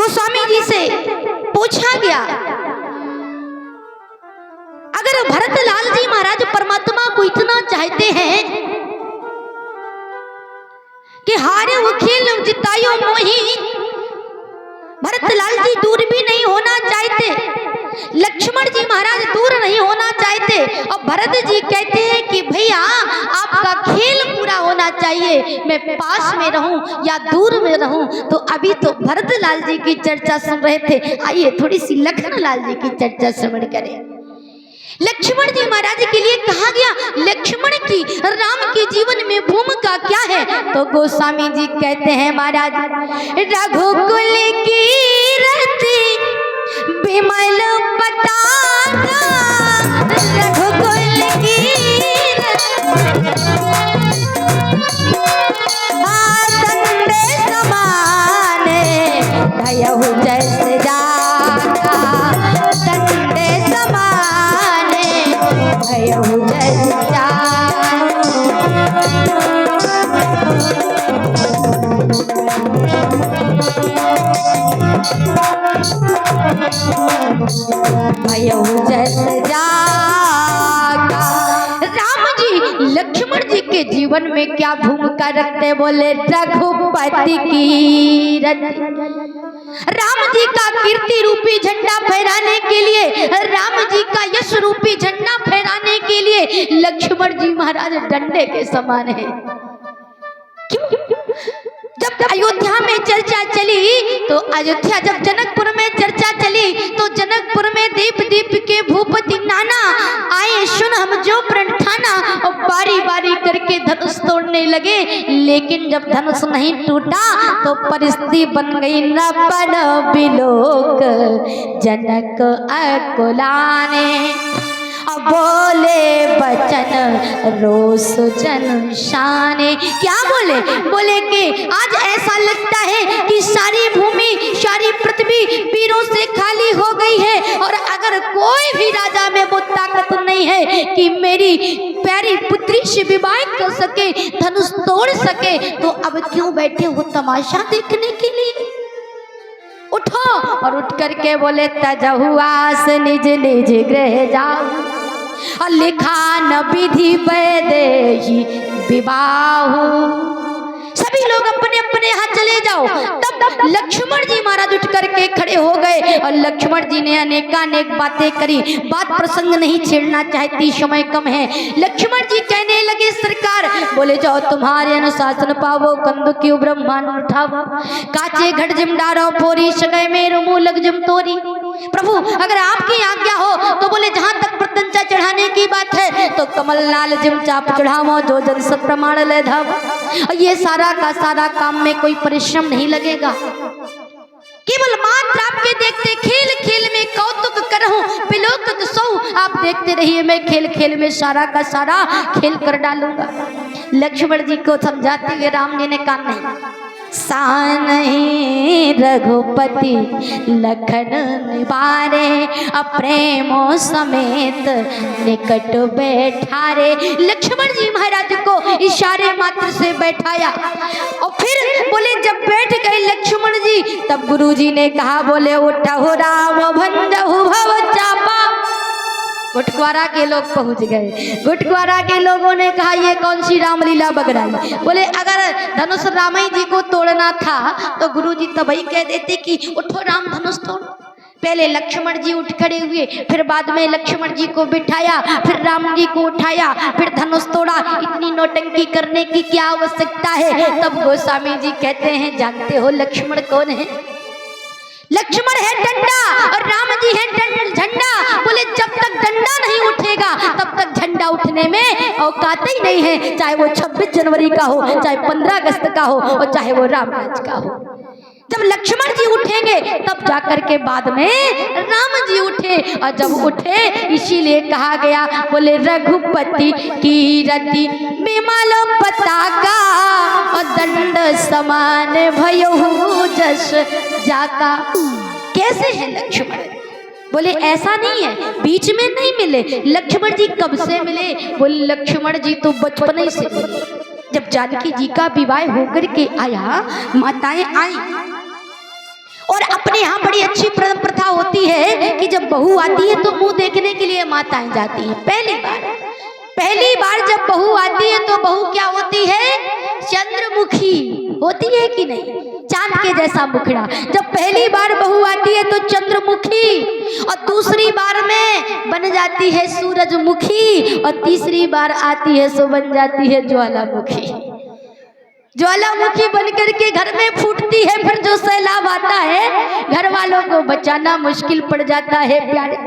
गोस्वामी जी से पूछा गया, अगर भरतलाल जी महाराज परमात्मा को इतना चाहते हैं कि हारे वो खेल जितायो मोही, भरतलाल जी दूर भी नहीं होना चाहते, लक्ष्मण जी महाराज दूर नहीं होना चाहते, और भरत जी कहते हैं कि भैया आपका खेल पूरा होना चाहिए, मैं पास में रहूं या दूर में रहूं। तो अभी तो भरतलाल जी की चर्चा सुन रहे थे, आइए थोड़ी सी लखनलाल जी की चर्चा श्रवण करें। लक्ष्मण जी महाराज के लिए कहा गया, लक्ष्मण की राम के जीवन में भूमिका क्या है? तो गोस्वामी जी कहते हैं, महाराज रघुकुल की रति विमल पताका, रघुकुल की दंडे समाने भयहु जैसे जाका, दंडे समाने भयहु जैसे जाका। भयहु जैसे जाका। राम जी लक्ष्मण जी के जीवन में क्या भूमिका रखते? बोले रघुपति की रति। राम जी का कीर्ति रूपी झंडा फहराने के लिए, राम जी का यश रूपी झंडा फहराने के लिए लक्ष्मण जी महाराज डंडे के समान है। जब अयोध्या में चर्चा चली तो अयोध्या, जब जनकपुर में चर्चा चली तो जनकपुर में दीप दीप के भूपति नाना आए, सुन हम जो प्रण ठाना, और बारी बारी करके धनुष तोड़ने लगे। लेकिन जब धनुष नहीं टूटा तो परिस्थिति बन गई न बन बिलोक जनक अकुलाने, बोले बचन रोस जन शाने। क्या बोले? बोले कि आज ऐसा लगता है कि सारी भूमि, सारी पृथ्वी वीरों से खाली हो गई है, और अगर कोई भी राजा में वो ताकत नहीं है कि मेरी प्यारी पुत्री से विवाह कर सके, धनुष तोड़ सके, तो अब क्यों बैठे हो तमाशा देखने के लिए? उठो। और उठ करके बोले तजहु आस निज निज गृह जाओ, और लिखा न विधि वैदेही विवाह। सभी लोग अपने अपने यहाँ चले जाओ। तब लक्ष्मण जी महाराज उठ करके खड़े हो गए, और लक्ष्मण जी ने अनेकानेक बातें करी। बात प्रसंग नहीं छेड़ना चाहती, समय कम है। लक्ष्मण जी कहने लगे, सरकार बोले जाओ तुम्हारे अनुशासन पावो, कंद क्यों ब्रह्मांड उठावो, काचे घट जिम डारो फोरी, सगय मेरु मूलक जिम तोरी। प्रभु अगर आपकी आज्ञा हो तो बोले जहाँ तक प्रत्यंचा चढ़ाने की बात है तो कमल नाल जिम चाप चढ़ावो, जो जन सब प्रमाण ले धावो। ये सारा का सारा काम में कोई परिश्रम नहीं लगेगा, केवल मात्र आपके देखते खेल खेल में कौतुक करहूं, बिलोक सो आप देखते रहिए, मैं खेल खेल में सारा का सारा खेल कर डालूंगा। लक्ष्मण जी को समझाते हुए राम जी ने कहा, नहीं सानहि रघुपति लखन निवारे, प्रेमों समेत निकट बैठारे। लक्ष्मण जी महाराज को इशारे मात्र से बैठाया, और फिर बोले जब बैठ गए लक्ष्मण जी, तब गुरु जी ने कहा, बोले उठहु राम भंजहु भव चापा। गुटकुआरा के लोग पहुंच गए। गुटकुआरा के लोगों ने कहा, ये कौन सी रामलीला बगड़ाई? बोले अगर धनुष रामाई जी को तोड़ना था तो गुरु जी तब ही कह देते कि उठो राम धनुष तोड़ो। पहले लक्ष्मण जी उठ खड़े हुए, फिर बाद में लक्ष्मण जी को बिठाया, फिर राम जी को उठाया, फिर धनुष तोड़ा। इतनी नौटंकी करने की क्या आवश्यकता है? तब गोस्वामी जी कहते हैं, जानते हो लक्ष्मण कौन है? लक्ष्मण है डंडा और राम जी है झंडा। बोले जब तक डंडा नहीं उठेगा तब तक झंडा उठने में औकात ही नहीं है, चाहे वो 26 जनवरी का हो, चाहे 15 अगस्त का हो, और चाहे वो रामराज का हो। जब लक्ष्मण जी उठेंगे तब जाकर के बाद में राम जी उठे, और जब उठे इसीलिए कहा गया, बोले रघुपति की रति विमल पताका, और दंड समान भयहु जस जाका। कैसे है लक्ष्मण? बोले ऐसा नहीं है, बीच में नहीं मिले। लक्ष्मण जी कब से मिले? बोले लक्ष्मण जी तो बचपन ही से मिले। जब जानकी जी का विवाह होकर के आया, माताएं आई और अपने यहाँ बड़ी अच्छी प्रथा होती है कि जब बहू आती है तो मुंह देखने के लिए माताएं जाती हैं। पहली बार जब बहू आती है तो बहू क्या होती है? चंद्रमुखी होती है कि नहीं? चांद के जैसा मुखड़ा। जब पहली बार बहू आती है तो चंद्रमुखी, और दूसरी बार में बन जाती है सूरजमुखी, और तीसरी बार आती है सो बन जाती है ज्वालामुखी। ज्वालामुखी बनकर के घर में फूटती है, फिर जो सैलाब आता है घर वालों को बचाना मुश्किल पड़ जाता है। प्यारे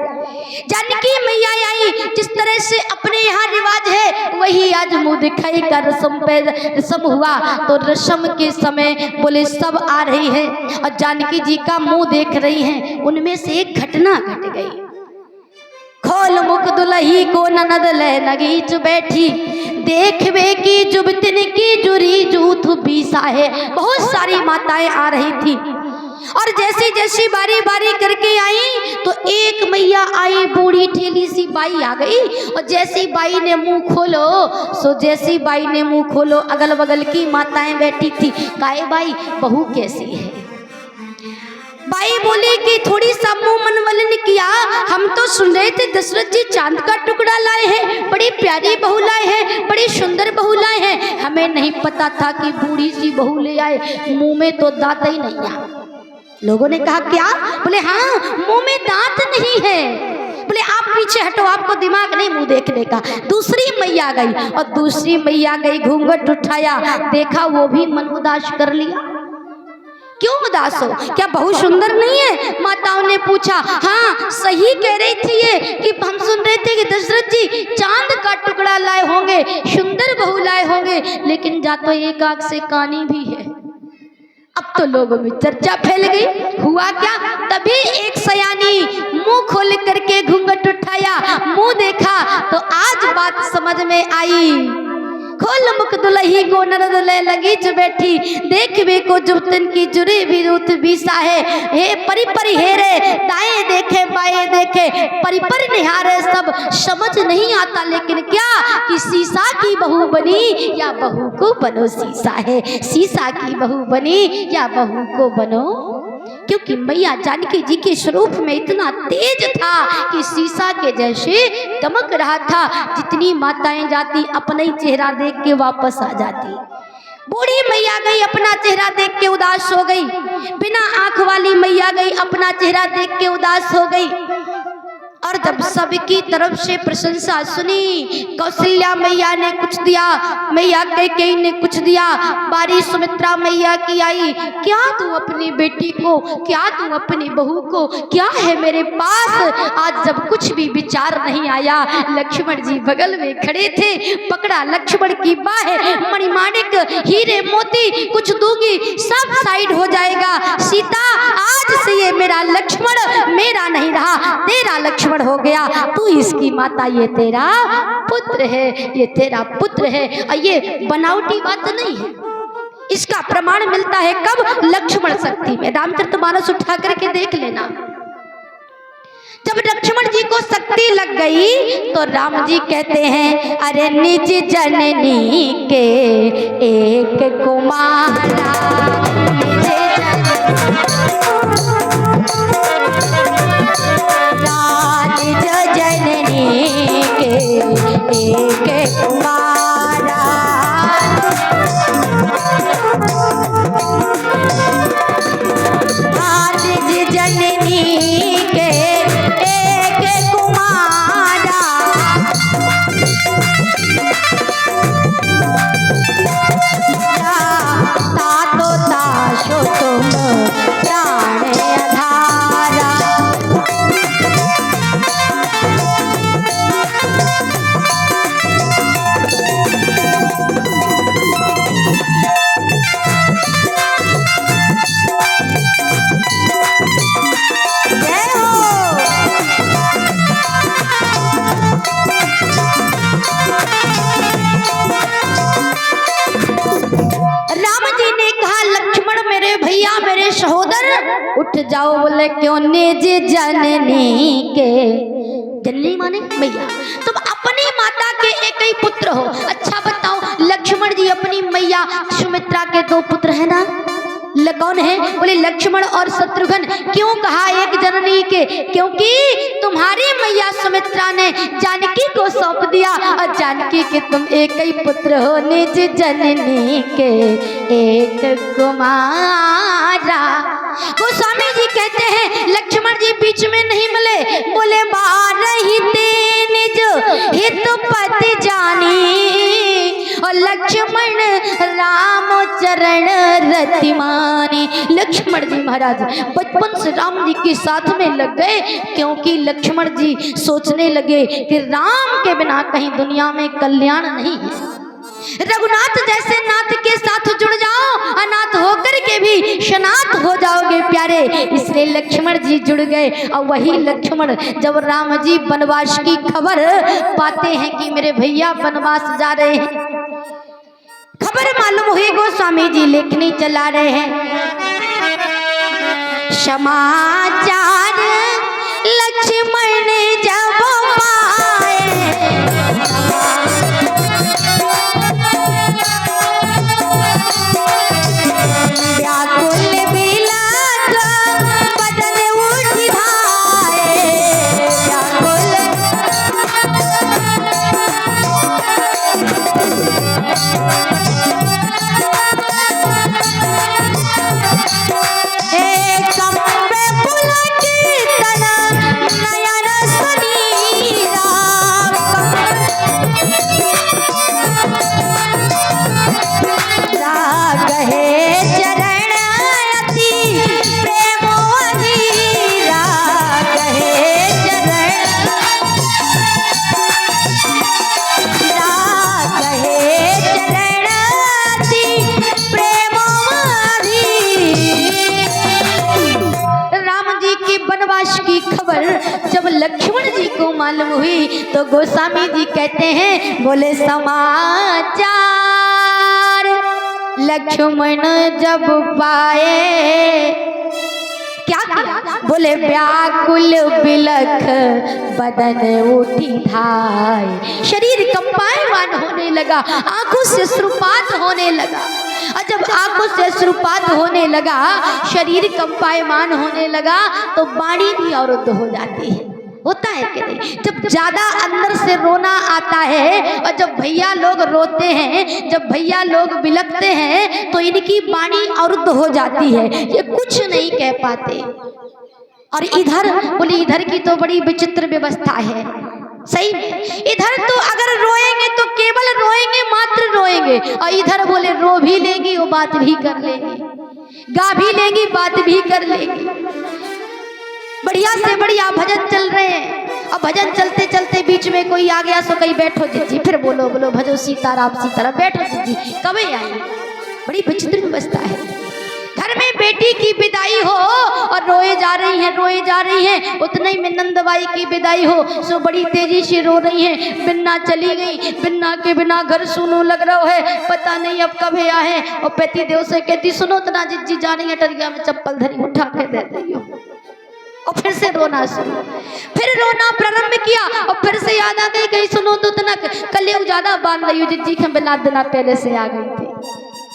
जानकी मैया आई, जिस तरह से अपने यहाँ रिवाज है वही आज मुंह दिखाई का रस्म हुआ। तो रस्म के समय बोले सब आ रही है और जानकी जी का मुंह देख रही हैं। उनमें से एक घटना घट गई। खोल मुख दुलही को ननद ले नगीच बैठी, देखवे की जुबतिन की जुरी जूथ बीसा है। बहुत सारी माताएं आ रही थी और जैसी जैसी बारी बारी करके आई तो एक मैया आई, बूढ़ी ठेली सी बाई आ गई। और जैसी बाई ने मुंह खोलो जैसी बाई ने मुंह खोलो अगल बगल की माताएं बैठी थी। काहे बाई, बहू कैसी है? बाई बोली कि थोड़ी सा मुंह मनवलन किया, हम तो सुन रहे थे दशरथ जी चांद का टुकड़ा लाए हैं, बड़ी प्यारी बहू लाए हैं, बड़ी सुंदर बहू लाए हैं। हमें नहीं पता था कि बूढ़ी सी बहू ले आए, मुंह में तो दांत ही नहीं है। लोगों ने कहा क्या? बोले हाँ, मुंह में दांत नहीं है। बोले आप पीछे हटो, आपको दिमाग नहीं मुंह देखने का। दूसरी मैया गई और दूसरी मैया गई, घूंघट उठाया, देखा वो भी मन उदास कर लिया। क्यों उदास हो? क्या बहू सुंदर नहीं है? माताओं ने पूछा। हाँ सही कह रही थी ये कि हम सुन रहे थे कि दशरथ जी चांद का टुकड़ा लाए होंगे, सुंदर बहू लाए होंगे, लेकिन जा तो एक आंख से कानी भी है। अब तो लोगों में चर्चा फैल गई। हुआ क्या? तभी एक सयानी मुंह खोल करके घूंघट उठाया, मुंह देखा तो आज बात समझ में आई। खोल मुख दुलही को ननद ले लगीच बैठी, देखवे को जुबतन की जुरी भी रूत बीसा है। हे परी परी हेरे, दाएं देखे बाएं देखे, परी परी निहारे, सब समझ नहीं आता लेकिन क्या कि शीशा की बहू बनी या बहू को बनो शीशा है। शीशा की बहू बनी या बहू को बनो, क्योंकि मैया जानकी जी के स्वरूप में इतना तेज था कि शीशा के जैसे दमक रहा था। जितनी माताएं जाती अपना ही चेहरा देख के वापस आ जाती। बूढ़ी मैया गई, अपना चेहरा देख के उदास हो गई। बिना आंख वाली मैया गई, अपना चेहरा देख के उदास हो गई। और जब सबकी तरफ से प्रशंसा सुनी, कौशल्या मैया ने कुछ दिया, मैया कैकेयी ने कुछ दिया, बारी सुमित्रा मैया की आई। क्या तू अपनी बेटी को, क्या तू अपनी बहू को, क्या है मेरे पास? आज जब कुछ भी विचार नहीं आया, लक्ष्मण जी बगल में खड़े थे, पकड़ा लक्ष्मण की बाहें, मणिमाणिक हीरे मोती कुछ दूंगी सब साइड हो जाएगा। सीता आज से ये मेरा लक्ष्मण मेरा नहीं रहा, तेरा लक्ष्मण हो गया। तू इसकी माता, ये तेरा पुत्र है, ये तेरा पुत्र है। और ये बनावटी बात नहीं है, इसका प्रमाण मिलता है कब? लक्ष्मण शक्ति में। रामचरितमानस उठा करके देख लेना। जब लक्ष्मण जी को शक्ति लग गई तो राम जी कहते हैं, अरे निज जननी के एक कुमारा, निज जननी के एक कुमारा, निज जननी के एक कुमारा, तातो ताशो तुम प्राण आधारा। उठ जाओ। बोले क्यों? निज जननी के, जननी माने मैया, तुम अपनी माता के एक ही पुत्र हो। अच्छा बताओ, लक्ष्मण जी अपनी मैया सुमित्रा के दो पुत्र है ना? कौन है? बोले लक्ष्मण और शत्रुघ्न। क्यों कहा एक जननी के? क्योंकि तुम्हारी मैया सुमित्रा ने जानकी को सौंप दिया और जानकी के तुम एक ही पुत्र हो, निज जननी के एक कुमारा। गोस्वामी जी कहते हैं लक्ष्मण जी बीच में नहीं मिले, बोले बारही निज हित पति जानी और लक्ष्मण राम चरण रतिमानी। लक्ष्मण जी महाराज बचपन से राम जी के साथ में लग गए, क्योंकि लक्ष्मण जी सोचने लगे कि राम के बिना कहीं दुनिया में कल्याण नहीं है। रघुनाथ जैसे नाथ के साथ जुड़ जाओ, अनाथ होकर के भी शनाथ हो जाओगे प्यारे। इसलिए लक्ष्मण जी जुड़ गए। और वही लक्ष्मण जब राम जी वनवास की खबर पाते हैं कि मेरे भैया वनवास जा रहे हैं, खबर मालूम हुई, गोस्वामी जी लेखनी चला रहे हैं। समाचार लक्ष्मण जब पाए, व्याकुल बिलख बदन उठ धाए, व्याकुल जब लक्ष्मण जी को मालूम हुई तो गोस्वामी जी कहते हैं, बोले समाचार लक्ष्मण जब पाए, क्या किया? बोले व्याकुल बिलख बदन उठी धाय, शरीर कंपायमान होने लगा, आंखों से अश्रुपात होने लगा। और जब आंखों से अश्रुपात होने लगा, शरीर कंपायमान होने लगा, तो वाणी भी अवरुद्ध हो जाती है। होता है कि नहीं? जब ज्यादा अंदर से रोना आता है और जब भैया लोग रोते हैं, जब भैया लोग बिलखते हैं, तो इनकी वाणी अवरुद्ध हो जाती है, ये कुछ नहीं कह पाते। और इधर बोले इधर की तो बड़ी विचित्र व्यवस्था है। सही में इधर तो अगर रोएंगे तो केवल रोएंगे, मात्र रोएंगे, और इधर बोले रो भी लेंगी, वो बात भी कर लेंगी, गा भी लेंगी, बात भी कर लेंगी। बढ़िया से बढ़िया भजन चल रहे हैं, और भजन चलते चलते बीच में कोई आ गया, सो कहीं बैठो जीजी, फिर बोलो बोलो भजो सीताराम सीताराम, बैठो जीजी, कब आई। बड़ी विचित्र व्यवस्था है। घर में बेटी की विदाई हो और रोए जा रही हैं, रोए जा रही हैं, उतने ही में नंदबाई की विदाई हो, सो बड़ी तेजी से रो रही हैं। बिन्ना चली गई, बिन्ना के बिना घर सुनो लग रहा है, पता नहीं अब कब आए। और पति देव से कहती, सुनो तना जीजी जा रही है, टरिया में चप्पल धरी उठा के दे दी हो। और फिर से रोना शुरू, फिर रोना प्रारंभ किया, और फिर से याद आ गई, कहीं सुनो तो तनक कलयुग ज्यादा बांध रही हो, जिज्जी के बिना दिना पहले से आ गई थी।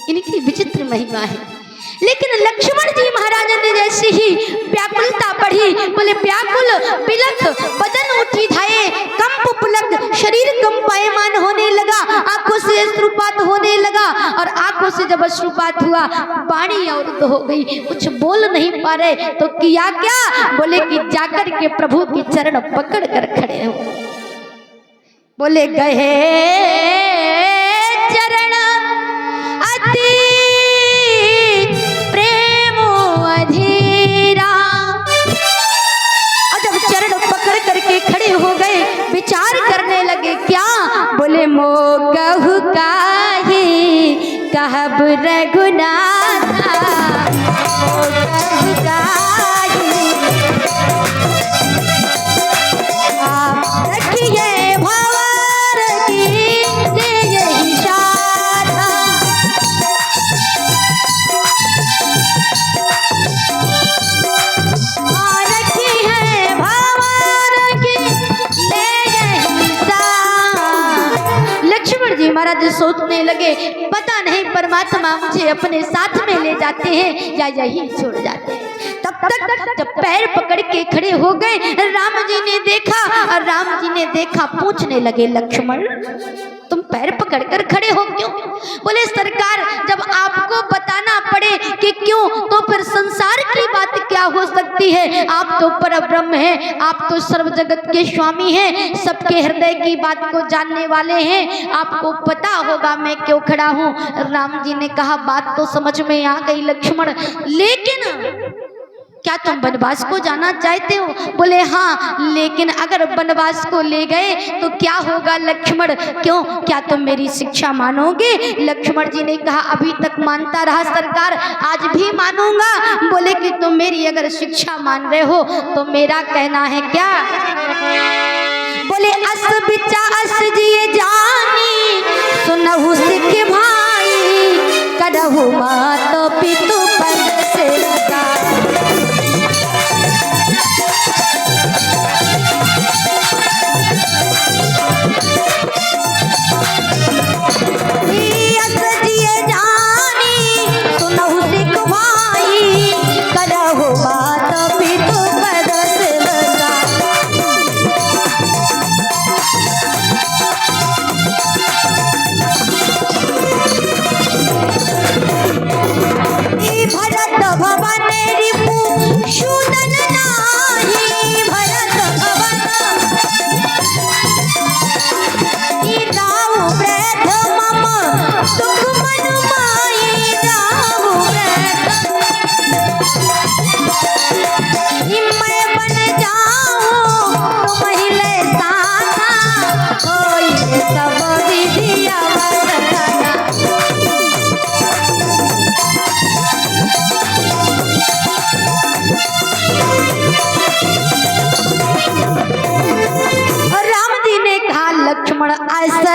इनकी विचित्र महिमा है। लेकिन लक्ष्मण जी महाराज ने जैसे ही व्याकुलता बढ़ी, बोले व्याकुल बिलख बदन उठी धाये, कंप पुलक शरीर कंपायमान होने लगा, आंखों से अश्रुपात होने लगा। और आंखों से जब अश्रुपात हुआ, वाणी अवरुद्ध हो गई, कुछ बोल नहीं पा रहे। तो किया क्या? बोले कि जाकर के प्रभु के चरण पकड़ कर खड़े हो। बोले गए चरण अति खड़े हो गए, विचार करने लगे। क्या? बोले मो कहु काहे कहब रघुनाथ, मो कहु काहे आप रखिए भंवर की यही शाखा। महाराज सोच सोचने लगे पता नहीं परमात्मा मुझे अपने साथ में ले जाते हैं या यही छोड़ जाते हैं। तब तक जब पैर पकड़ के खड़े हो गए, राम जी ने देखा और राम जी ने देखा, पूछने लगे लक्ष्मण तुम पैर पकड़कर खड़े हो क्यों? बोले सरकार जब आपको बताना पड़े कि क्यों, तो फिर संसार की बात क्या हो सकती है? आप तो परब्रह्म हैं, आप तो सर्व जगत के स्वामी हैं, सबके हृदय की बात को जानने वाले हैं, आपको पता होगा मैं क्यों खड़ा हूँ। राम जी ने कहा बात तो समझ में आ गई लक्ष्मण, लेकिन क्या तुम वनवास को जाना चाहते हो? बोले हाँ, लेकिन अगर वनवास को ले गए तो क्या होगा लक्ष्मण? क्यों, क्या तुम मेरी शिक्षा मानोगे? लक्ष्मण जी ने कहा अभी तक मानता रहा सरकार, आज भी मानूंगा। बोले कि तुम मेरी अगर शिक्षा मान रहे हो तो मेरा कहना है क्या? बोले अस बिचा अस जिए जानी सुनहु सिख भाई, करहु मात पितु पद से लगा।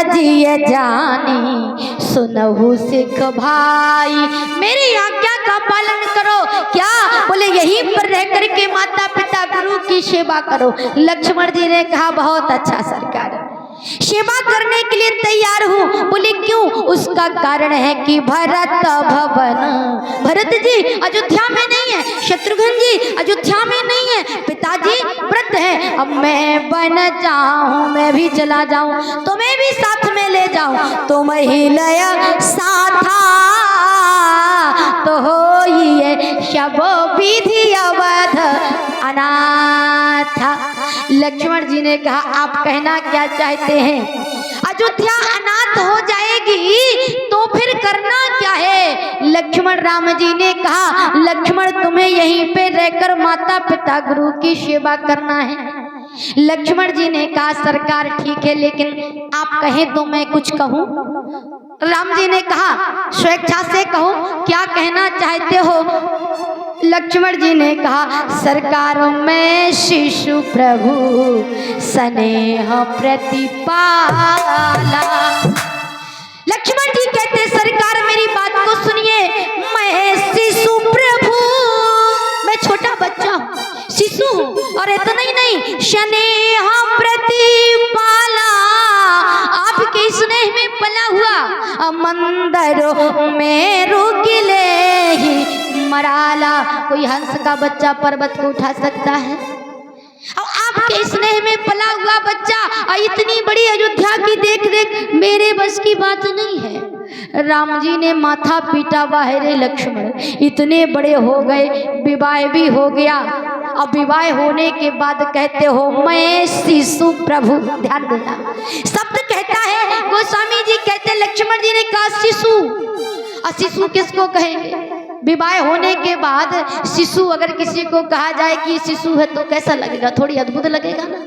जिए जानी सुनहु सिख भाई, मेरी आज्ञा का पालन करो। क्या? बोले यहीं पर रह करके माता पिता गुरु की सेवा करो। लक्ष्मण जी ने कहा बहुत अच्छा सरकार, सेवा करने के लिए तैयार हूँ। बोले क्यों? उसका कारण है कि भरत भवन, भरत जी अयोध्या में नहीं है, शत्रुघ्न जी अयोध्या में नहीं है, पिताजी व्रत है। अब मैं बन जाऊं, मैं भी चला जाऊं, तुम्हें भी साथ में ले जाऊं, तुम ही लय साथा तो होइए शब विधि अवध अनाथा। लक्ष्मण जी ने कहा आप कहना क्या चाहते हैं? अयोध्या अनाथ हो जाएगी तो फिर करना क्या है? लक्ष्मण राम जी ने कहा लक्ष्मण तुम्हें यहीं पे रहकर माता पिता गुरु की सेवा करना है। लक्ष्मण जी ने कहा सरकार ठीक है, लेकिन आप कहें तो मैं कुछ कहूं? राम जी ने कहा स्वेच्छा से कहो, क्या कहना चाहते हो? लक्ष्मण जी ने कहा सरकार मैं शिशु प्रभु स्नेह प्रतिपाला। लक्ष्मण जी कहते सरकार मेरी बात को सुनिए, मैं शिशु प्रभु, मैं छोटा बच्चा शिशु, और इतना ही नहीं स्नेह प्रतिपाला, आपके स्नेह में पला हुआ, मंदिरों में रुकिले ही मराला। कोई हंस का बच्चा पर्वत को उठा सकता है? अब आपके स्नेह में पला हुआ बच्चा और इतनी बड़ी अयोध्या की देख रेख मेरे बस की बात नहीं है। राम जी ने माथा पीटा, बाहरे लक्ष्मण इतने बड़े हो गए, विवाह भी हो गया। अब विवाह होने के बाद कहते हो मैं शिशु प्रभु, ध्यान देना शब्द कहता है गोस्वामी जी कहते लक्ष्मण जी ने कहा शिशु, और शिशु किसको कहेंगे? विवाह होने के बाद शिशु अगर किसी को कहा जाए कि शिशु है तो कैसा लगेगा? थोड़ी अद्भुत लगेगा ना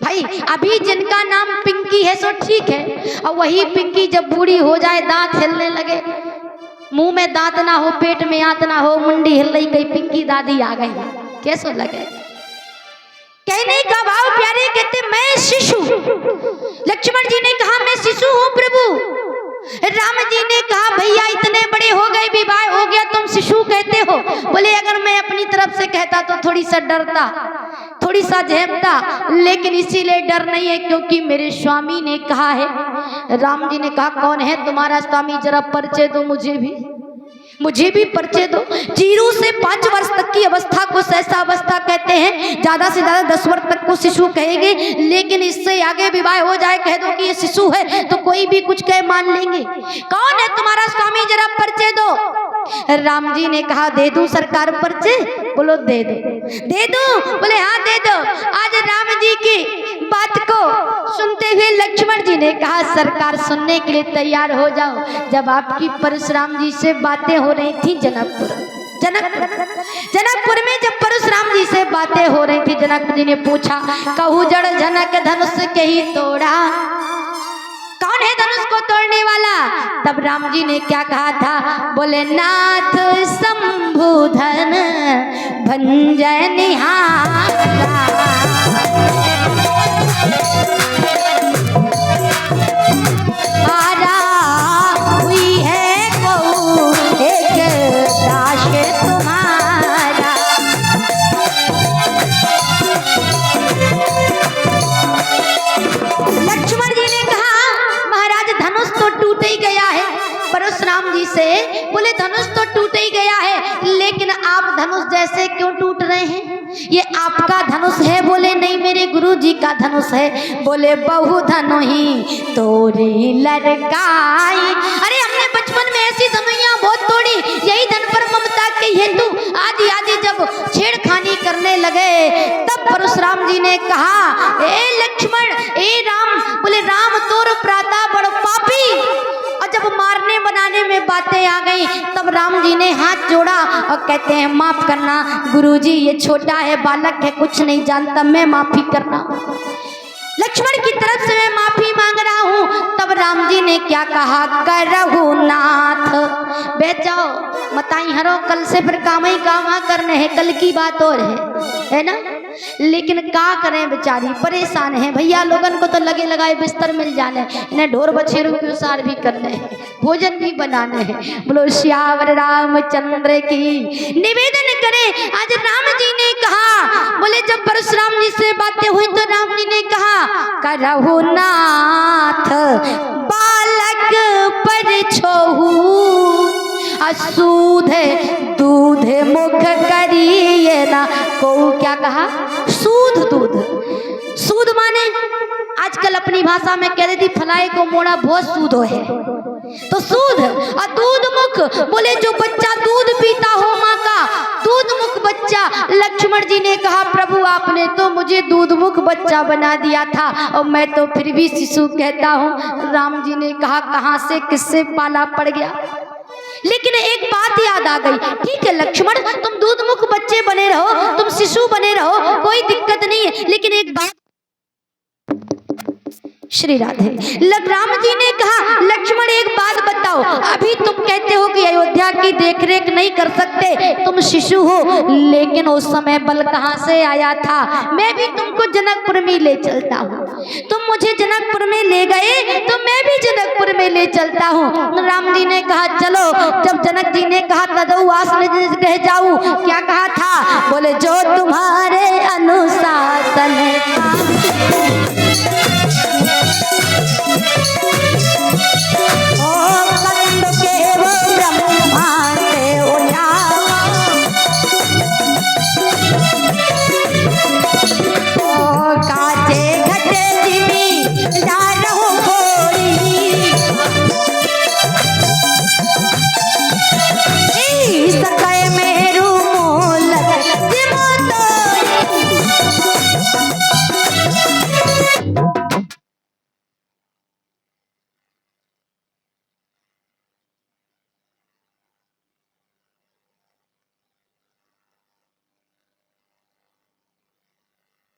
भाई। अभी जिनका नाम पिंकी है सो ठीक है, और वही पिंकी जब बूढ़ी हो जाए, दांत हिलने लगे, मुंह में दांत ना हो, पेट में आंत ना हो, मुंडी हिल रही, कहीं पिंकी दादी आ गई, कैसा लगे? कहने का भाव प्यारे कहते मैं शिशु। लक्ष्मण जी ने कहा मैं शिशु हूँ प्रभु। राम जी ने कहा भैया इतने बड़े हो गए, विवाह हो गया, तुम शिशु कहते हो। बोले अगर मैं अपनी तरफ से कहता तो थोड़ी सा डरता, थोड़ी सा झेपता, लेकिन इसीलिए डर नहीं है क्योंकि मेरे स्वामी ने कहा है। राम जी ने कहा कौन है तुम्हारा स्वामी, जरा परिचय दो मुझे भी परिचय दो। 0 से 5 वर्ष तक की अवस्था को सहसा अवस्था कहते हैं, ज्यादा से ज्यादा 10 वर्ष तक को शिशु कहेंगे, लेकिन इससे आगे विवाह हो जाए कह दो कि ये शिशु है तो कोई भी कुछ कह मान लेंगे। कौन है तुम्हारा स्वामी, जरा परिचय दो। राम जी ने कहा दे दूं सरकार परिचय, बोलो दे दो, बोले हाँ दे दो। आज राम जी की बात को सुनते हुए लक्ष्मण जी ने कहा सरकार सुनने के लिए तैयार हो जाओ। जब आपकी परशुराम जी से बातें हो रही थी जनकपुर में जब परशुराम जी से बातें हो रही थी, जनक जी ने पूछा कहू जड़ जनक धनुष के ही तोड़ा, कौन है धनुष को तोड़ने वाला। तब राम जी ने क्या कहा था, बोले नाथ शंभुधन भंजय निहारा, आरा हुई है कहू एक दास तुम्हारा। लक्ष्मण जी ने कहा महाराज धनुष तो टूट ही गया है। परशुराम जी से बोले धनुष तो टूट ही गया है, लेकिन आप धनुष जैसे क्यों टूट रहे हैं, ये आपका धनुष है। बोले नहीं मेरे गुरु जी का धनुष है। बोले बहु धनु ही तोरी लड़काई, अरे हमने बचपन में ऐसी धनुइयां बहुत तोड़ी, यही धन पर ममता के हेतु आदि आदि जब छेड़खानी करने लगे तब परशुराम जी ने कहा ए लक्ष्मण ए राम, बोले राम तोर प्राता बड़ पापी। और जब मारने बनाने में बातें आ गई तब राम जी ने हाथ जोड़ा और कहते हैं माफ करना गुरुजी, ये छोटा है बालक है कुछ नहीं जानता, मैं माफी करना, लक्ष्मण की तरफ से मैं माफी मांग रहा हूँ। तब राम जी ने क्या कहा, करहु नाथ बेचाओ मताई हरो, कल से फिर काम ही काम करने हैं, कल की बात और है ना। लेकिन क्या करें बेचारी परेशान है भैया, लोगन को तो लगे लगाए बिस्तर मिल जाने, इन्हें ढोर बछेरों के अनुसार भी करने हैं, भोजन भी बनाने हैं। बोलो श्यावर रामचंद्र की निवेदन करें। आज राम जी ने कहा, बोले जब परशुराम जी से बातें हुई तो राम जी ने कहा करहु नाथ बालक पर छोहू, असूध दूध मुख करिए ना को। क्या कहा, सूद दूध, सूद माने आजकल अपनी भाषा में कह देती फलाए को मोड़ा बहुत सूद हो है, तो सूद और दूध मुख, बोले जो बच्चा दूध पीता हो माँ का, दूध मुख बच्चा। लक्ष्मण जी ने कहा प्रभु आपने तो मुझे दूध मुख बच्चा बना दिया था और मैं तो फिर भी शिशु कहता हूँ। राम जी ने कहा कहाँ से किससे पाला पड़ गया, लेकिन एक बात याद आ गई, ठीक है लक्ष्मण तुम दूध मुख बच्चे बने रहो, तुम शिशु बने रहो, कोई दिक्कत नहीं है, लेकिन एक बात श्री राधे। राम जी ने कहा लक्ष्मण एक बात बताओ, अभी तुम कहते हो कि अयोध्या की देखरेख नहीं कर सकते, तुम शिशु हो, लेकिन उस समय बल कहाँ से आया था। मैं भी तुमको जनकपुर में ले चलता हूँ, तुम मुझे जनकपुर में ले गए तो मैं भी जनकपुर में ले चलता हूँ। राम जी ने कहा चलो। जब जनक जी ने कहा तदुआस रह जाऊं, क्या कहा था, बोले जो तुम्हारे अनुशासन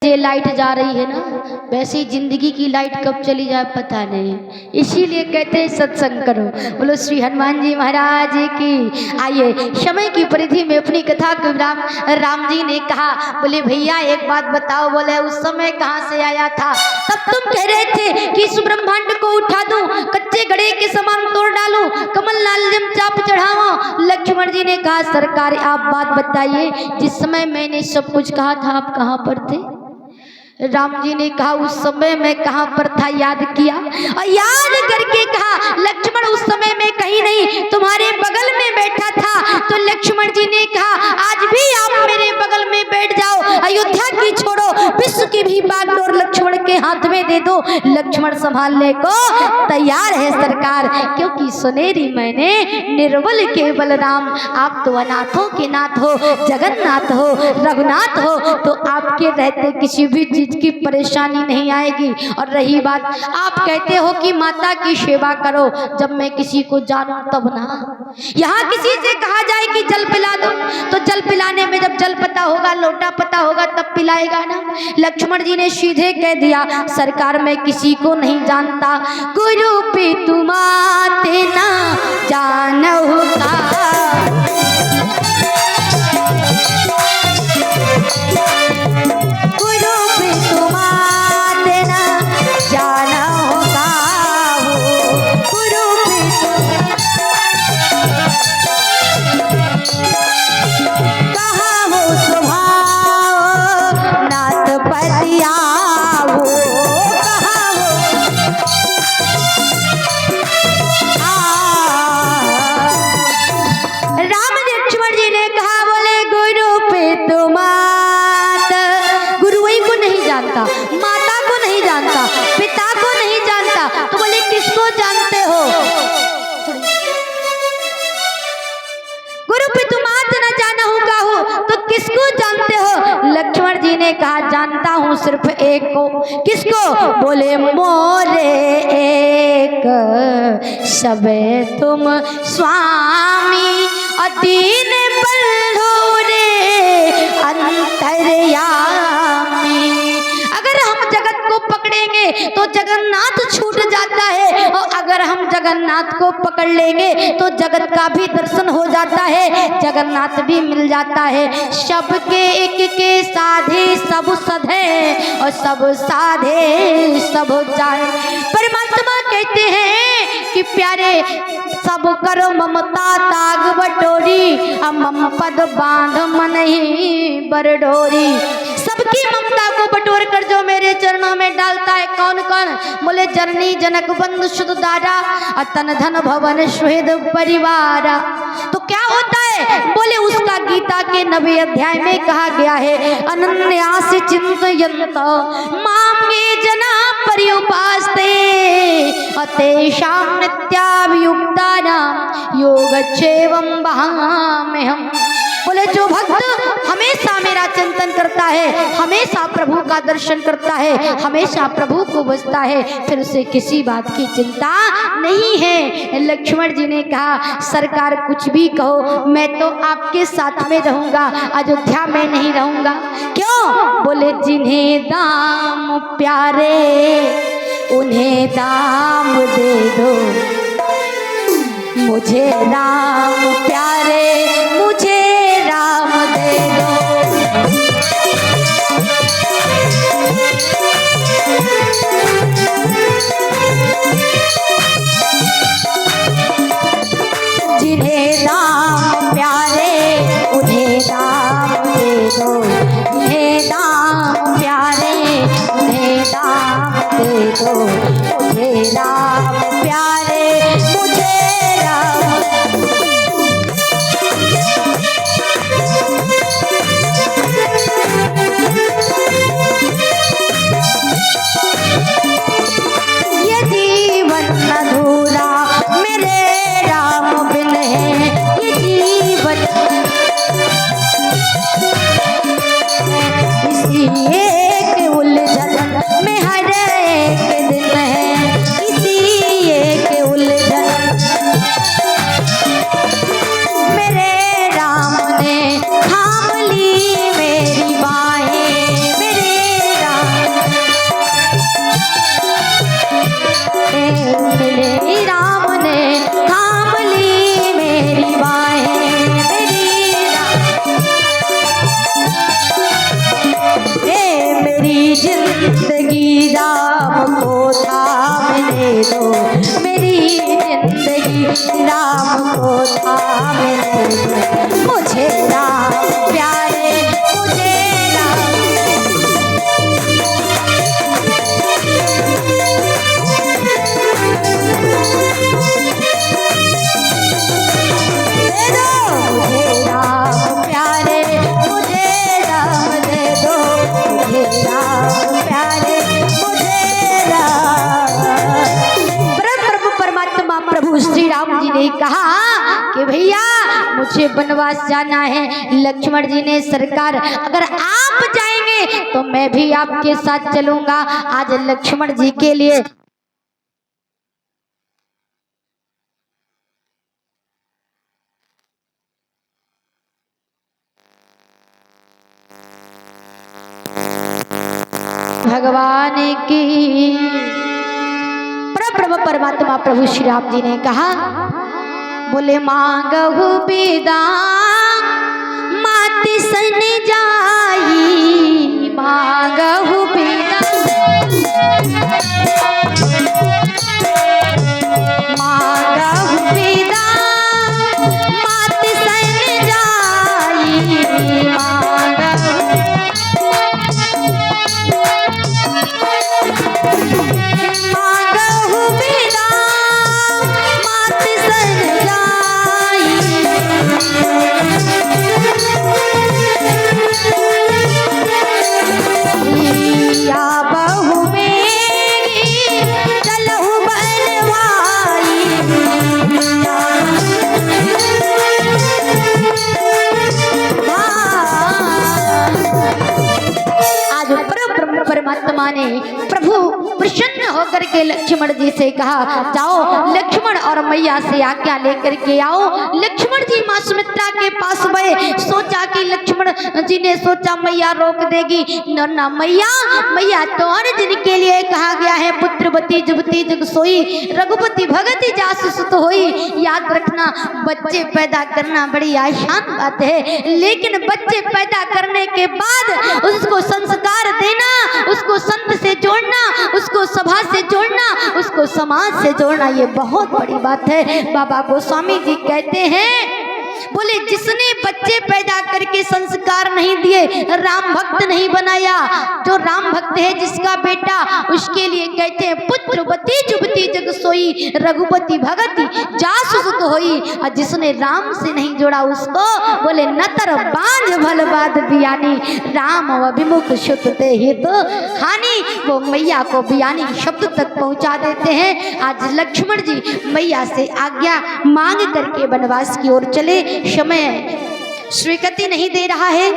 ये लाइट जा रही है ना, वैसे ही जिंदगी की लाइट कब चली जाए पता नहीं, इसीलिए कहते हैं सत्संग करो। बोलो श्री हनुमान जी महाराज की। आइए समय की परिधि में अपनी कथा को राम जी ने कहा, बोले भैया एक बात बताओ। बोले उस समय कहाँ से आया था, तब तुम कह रहे थे कि इस ब्रह्मांड को उठा दूं, कच्चे घड़े के समान तोड़ डालूं, कमल लाल चाप चढ़ाऊं। लक्ष्मण जी ने कहा सरकार आप बात बताइए, जिस समय मैंने सब कुछ कहा था आप कहाँ पर थे। राम जी ने कहा उस समय मैं कहाँ पर था, याद किया और याद करके कहा लक्ष्मण उस समय में कहीं नहीं तुम्हारे बगल में बैठा था। तो लक्ष्मण जी ने कहा आज भी आप मेरे बगल में बैठ जाओ, अयोध्या की छोड़ो विश्व की भी बागडोर लक्ष्मण के हाथ में दे दो। लक्ष्मण संभालने को तैयार है सरकार, क्योंकि सुनेरी मैंने निर्बल के बलराम, आप तो अनाथों के नाथ हो, जगन्नाथ हो, रघुनाथ हो, तो आपके रहते किसी भी चीज की परेशानी नहीं आएगी। और रही बात आप कहते हो कि माता की सेवा करो, जब मैं किसी को जानूं तब ना, यहाँ किसी से कहा जाए कि जल पिला दो तो जल पिलाने में जब जल पता होगा, लोटा पता होगा तब पिलाएगा ना। लक्ष्मण जी ने सीधे कह दिया सरकार मैं किसी को नहीं जानता, गुरु पे तुम्हारे ना जानहु का, गुरु पे तुम्हारे ना जानहु का, गुरु पे कहा हो स्वभाव नाथ पतिया हो, कहा हो राम लक्ष्मण जी ने कहा बोले गुरु पे तुम्हात, गुरु वही को नहीं जानता, माता को नहीं जानता, पिता को नहीं जानता, तो बोले किसको जानते हो, गुरु पे तुम्हात न जाना होगा हो तो किसको जानते हो। लक्ष्मण जी ने कहा जानता हूँ सिर्फ एक को, किसको, बोले मोरे एक सबे तुम स्वामी अदीन बल्होरे अंतर्यामी। अगर हम जगत को पकड़ेंगे तो जगन्नाथ छूट जाता है, और अगर हम जगन्नाथ को पकड़ लेंगे तो जगत का भी दर्शन हो जाता है, जगन्नाथ भी मिल जाता है। सबके एक के साधे सब सधे और सब साधे सब जाए। परमात्मा कहते हैं कि प्यारे सब करो ममता ताग बटोरी, मम पद बांध मन ही बरडोरी। सबकी ममता को बटोर कर जो मेरे चरणों में डालता है, कौन कौन, बोले जननी जनक बंधु सुत दारा तन धन भवन श्वेद परिवारा। तो क्या होता है, बोले उसका गीता के 9वें अध्याय में कहा गया है अनन्यास चिंतयन्त माम ये जना पर्युपास्ते अतेषां नित्याभियुक्तानां योगक्षेमं वहाम्यहम्। बोले जो भक्त हमेशा मेरा चिंतन करता है, हमेशा प्रभु का दर्शन करता है, हमेशा प्रभु को बसता है, फिर उसे किसी बात की चिंता नहीं है। लक्ष्मण जी ने कहा सरकार कुछ भी कहो मैं तो आपके साथ में रहूंगा, अयोध्या में नहीं रहूंगा। क्यों, बोले जिन्हें दाम प्यारे उन्हें दाम दे दो, मुझे राम प्यारे मुझे राम दे दो। जिन्हें राम प्यारे उन्हें राम दे दो, जिन्हें राम प्यारे उन्हें राम दे दो, मुझे राम प्यारे मुझे राम। ये जीवन अधूरा मेरे राम बिन है, ये जीवन इसी एक उलझन में हर एक दिन है, इसी एक उलझन मेरे राम ने थाम ली मेरी बाहें, मेरे राम ने थाम ली मेरी बाहें, मेरी जिंदगी राम को थामने दो, मेरी जिंदगी राम को थामने दो, मुझे राम प्यारे मुझे राम। प्रभु श्री राम जी ने कहा कि भैया मुझे वनवास जाना है। लक्ष्मण जी ने सरकार अगर आप जाएंगे तो मैं भी आपके साथ चलूंगा। आज लक्ष्मण जी के लिए भगवान की परब्रह्म परमात्मा प्रभु श्री राम जी ने कहा, बोले मांगहु बिदा मात सन जाई, मांगहु बिदा मांगहु बिदा मात सन जाई, मांगहु मांगहु बिदा मात सन जाई, या बहु मेरी चलहु बनवाई, आज परब्रह्म परमात्मा ने प्रभु प्रसन्न होकर के लक्ष्मण जी से कहा, जाओ लक्ष्मण और मैया से आज्ञा लेकर के आओ। लक्ष्मण जी मां सुमित्रा के पास गए। सोचा कि लक्ष्मण जी ने सोचा मैया रोक देगी, न मैया, मैया तो अर्जुन के लिए कहा गया है, पुत्रवती जुवती जग सोई, रघुपति भगति जासु सुत होई। याद रखना, बच्चे पैदा करना बड़ी आसान बात है, लेकिन बच्चे पैदा करने के बाद उसको संस्कार देना, उसको संत से जोड़ना, उसको सभा से जोड़ना, उसको समाज से जोड़ना, ये बहुत बड़ी बात है। बाबा गोस्वामी जी कहते हैं, बोले जिसने बच्चे पैदा करके संस्कार नहीं दिए, राम भक्त नहीं बनाया। जो राम भक्त है, जिसका बेटा, उसके लिए कहते हैं पुत्रवती जुवती जग सोई, रघुपति भगति जासु सुत होई। और जिसने राम से नहीं जोड़ा उसको बोले नतर बांझ भल बाद बियानी, राम अभिमुख शुद्ध ते हित हानि। वो मैया को बियानी शब्द तक पहुंचा देते हैं। आज लक्ष्मण जी मैया से आज्ञा मांग करके वनवास की ओर चले। समय स्वीकृति नहीं दे रहा है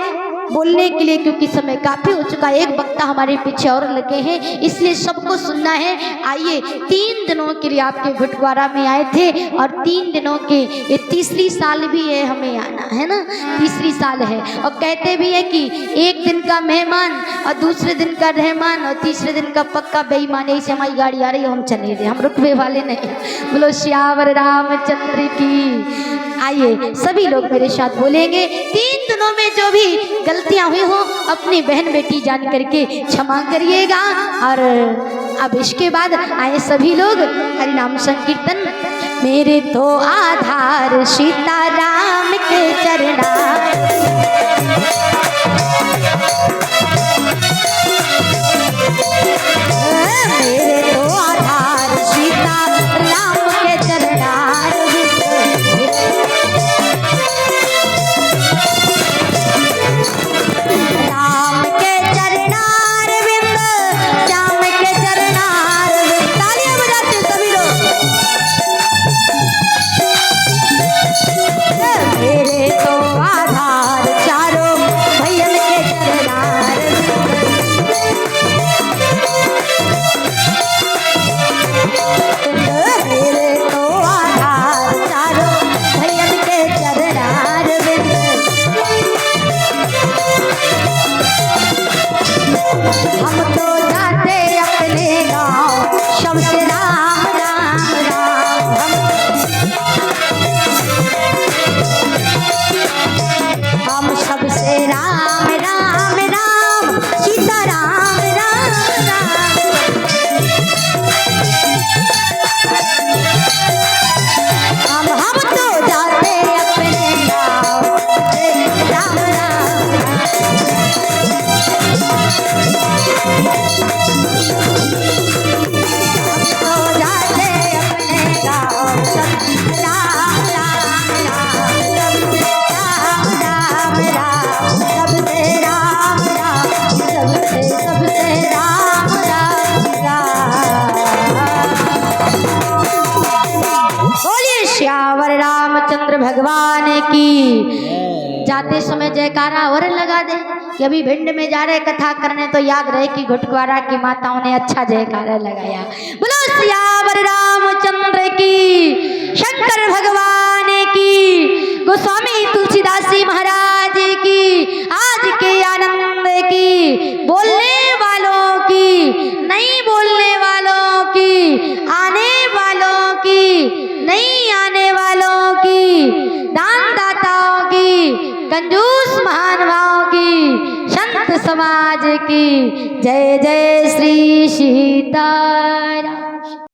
बोलने के लिए, क्योंकि समय काफी हो चुका है। एक वक्ता हमारे पीछे और लगे हैं, इसलिए सबको सुनना है। आइए, 3 दिनों के लिए आपके गुरुद्वारा में आए थे और 3 दिनों के ये तीसरी साल भी है हमें आना, है ना, तीसरी साल है। और कहते भी है कि एक दिन का मेहमान और दूसरे दिन का रहमान और तीसरे दिन का पक्का बेईमान। ऐसे हमारी गाड़ी आ रही है, हम चले जाए, हम रुकने वाले नहीं। बोलो श्यावर रामचंद्र की। आइए सभी लोग मेरे साथ बोलेंगे, 3 दिनों में जो भी गलतियां हुई हो अपनी बहन बेटी जान करके क्षमा करिएगा। और अब इसके बाद आए सभी लोग हरिनाम संकीर्तन। मेरे तो आधार सीताराम के चरणा, मेरे तो आधार सीताराम के चरणा, राम के चरणार बिंद, श्याम के चरणार बिंद। तालियां बजाते सभी लोग। मेरे तो आधार चारों भगवान की। जाते समय जयकारा और लगा दे कि अभी भिंड में जा रहे कथा करने, तो याद रहे कि घुटक्वारा की माताओं ने अच्छा जयकारा लगाया। बोलो सियावर रामचंद्र की, शंकर भगवान की, गोस्वामी तुलसीदास जी महाराज की, आज के आनंद की, बोलने वालों की, नहीं बोलने वालों की, आने वालों की, नहीं आने वालों की, दान दाताओं की, कंजूस महानुभावों की, संत समाज की। जय जय श्री सीताराम।